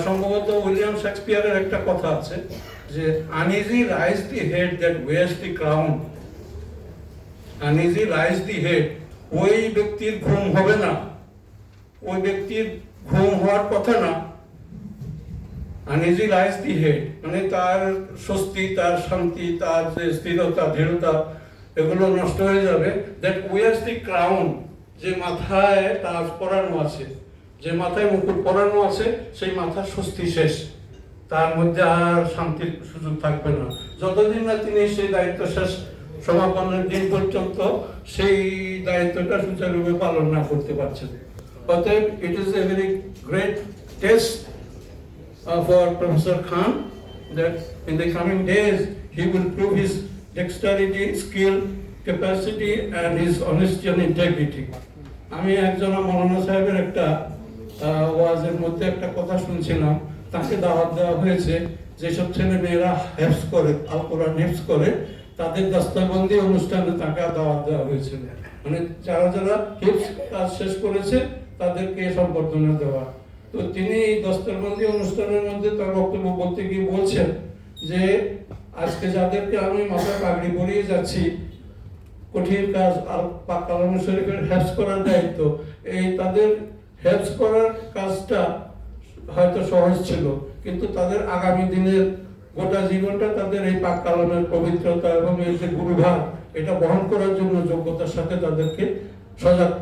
সম্ভবত উইলিয়াম শেক্সপিয়ারের একটা কথা আছে যে uneasy rise the head that wears the crown. Uneasy rise the head, ওই ব্যক্তির ঘুম হবে না, ওই ব্যক্তির ঘুম হওয়ার কথা না। আনইজি রাইজ দি হেড মানে তার স্বস্তি, তার শান্তি, তার যে স্থিরতা, দৃঢ়তা, এগুলো নষ্ট হয়ে যাবে। দ্যাট ওয়ার্স দি ক্রাউন, যে মাথায় তাজ পরানো আছে, যে মাথায় মুকুট পরানো আছে, সেই মাথার স্বস্তি শেষ, তার মধ্যে আর শান্তির সুযোগ থাকবে না যতদিন না তিনি সেই দায়িত্ব শেষ সমাপনের দিন পর্যন্ত সেই দায়িত্বটা সুচারুরূপে পালন না করতে পারছেন। অতএব it is a very great test for Professor Khan that in the coming days he will prove his dexterity, skill, capacity and his honesty and integrity. আমি একজন মৌলানা সাহেবের একটা ওয়াজের মধ্যে একটা কথা শুনছিলাম, তাকে দাওয়াত দেওয়া হয়েছে যেসব ছেলে মেয়েরা হেফজ করে, আল কোরআন হেফজ করে, তাদের দস্তবন্দি অনুষ্ঠানে তাকে দাওয়াত দেওয়া হয়েছিল। মানে যারা যারা হেফজ কাজ শেষ করেছে তাদেরকে সম্বর্ধনা দেওয়া। তো তিনি এই দস্তরবন্দি অনুষ্ঠানের মধ্যে তার বক্তব্য বলতে গিয়ে বলছেন যে আজকে যাদেরকে আমি মাথায় পাগড়ি পরিয়ে যাচ্ছি, কঠিন কাজ আর পাক কালাম শরীফের হেফজ করার দায়িত্ব, এই তাদের হেফজ করার কাজটা হয়তো সহজ ছিল, কিন্তু তাদের আগামী দিনের গোটা জীবনটা তাদের এই পাক কালামের পবিত্রতা এবং এই যে গুরুভার, এটা বহন করার জন্য যোগ্যতার সাথে তাদেরকে সজাগ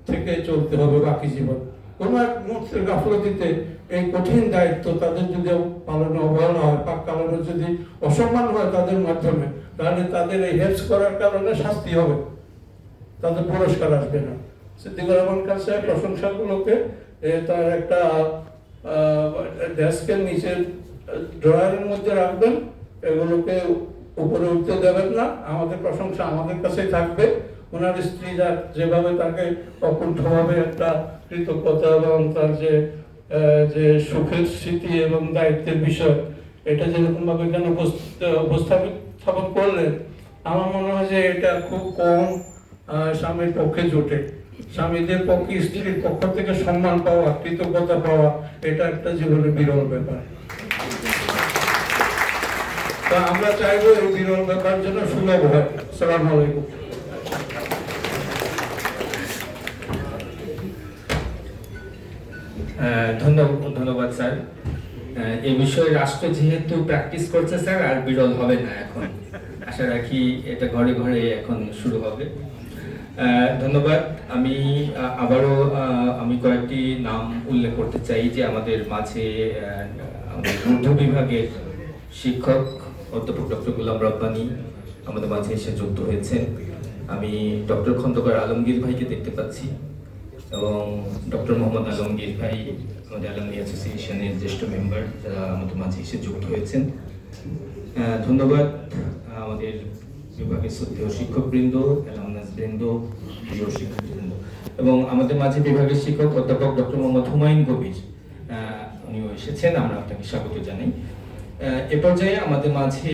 থেকে চলতে হবে বাকি জীবন। কোন এক মুহূর্তের গাফলতিতে এই কঠিন দায়িত্ব তাদের যদি পালনে অবহেলা হয়, পাক কালামের যদি অসম্মান হয় তাদের মাধ্যমে, তাহলে তাদের এই হেফজ করার কারণে শাস্তি হবে, তাদের পুরস্কার আসবে না। সিদ্দিকুর রহমান খান সাহেব প্রশংসাগুলোকে তার একটা ডেস্কের নিচে ড্রয়ারের মধ্যে রাখবেন, এগুলোকে উপরে উঠতে দেবেন না। আমাদের প্রশংসা আমাদের কাছেই থাকবে। ওনার স্ত্রী যেভাবে তাকে অকুণ্ঠভাবে একটা কৃতজ্ঞতা এবং তার যে সুখের স্মৃতি এবং দায়িত্বের বিষয়, এটা যেরকম ভাবে এখানে উপস্থাপন করলেন, আমার মনে হয় যে এটা খুব কম স্বামীর পক্ষে জোটে। স্বামীদের পক্ষে স্ত্রীর পক্ষ থেকে সম্মান পাওয়া, কৃতজ্ঞতা পাওয়া, এটা একটা জীবনে বিরল ব্যাপার। তা আমরা চাইবো এই বিরল ব্যাপার যেন সুলভ হয়। আসসালামু আলাইকুম। ধন্যবাদ স্যার। এই বিষয়ে রাষ্ট্র যেহেতু প্র্যাকটিস করছে স্যার, আর বিরল হবে না এখন, আশা রাখি এটা ঘরে ঘরে এখন শুরু হবে। ধন্যবাদ। আমি আবারও কয়েকটি নাম উল্লেখ করতে চাই যে আমাদের মাঝে উর্দু বিভাগের শিক্ষক অধ্যাপক ডক্টর গোলাম রব্বানী আমাদের মাঝে এসে যুক্ত হয়েছেন। আমি ডক্টর খন্দকার আলমগীর ভাইকে দেখতে পাচ্ছি এবং ডক্টর মোহাম্মদ আলমগীর ভাই আমাদের আলমনি অ্যাসোসিয়েশনের জ্যেষ্ঠ মেম্বার, যারা আমাদের মাঝে এসে যুক্ত হয়েছেন। ধন্যবাদ আমাদের বিভাগের শ্রদ্ধেয় শিক্ষকবৃন্দ, অ্যালামনাসবৃন্দ, প্রিয় শিক্ষকবৃন্দ এবং আমাদের মাঝে বিভাগের শিক্ষক অধ্যাপক ডক্টর মোহাম্মদ হুমায়ুন কবির, উনিও এসেছেন, আমরা আপনাকে স্বাগত জানাই। এ পর্যায়ে আমাদের মাঝে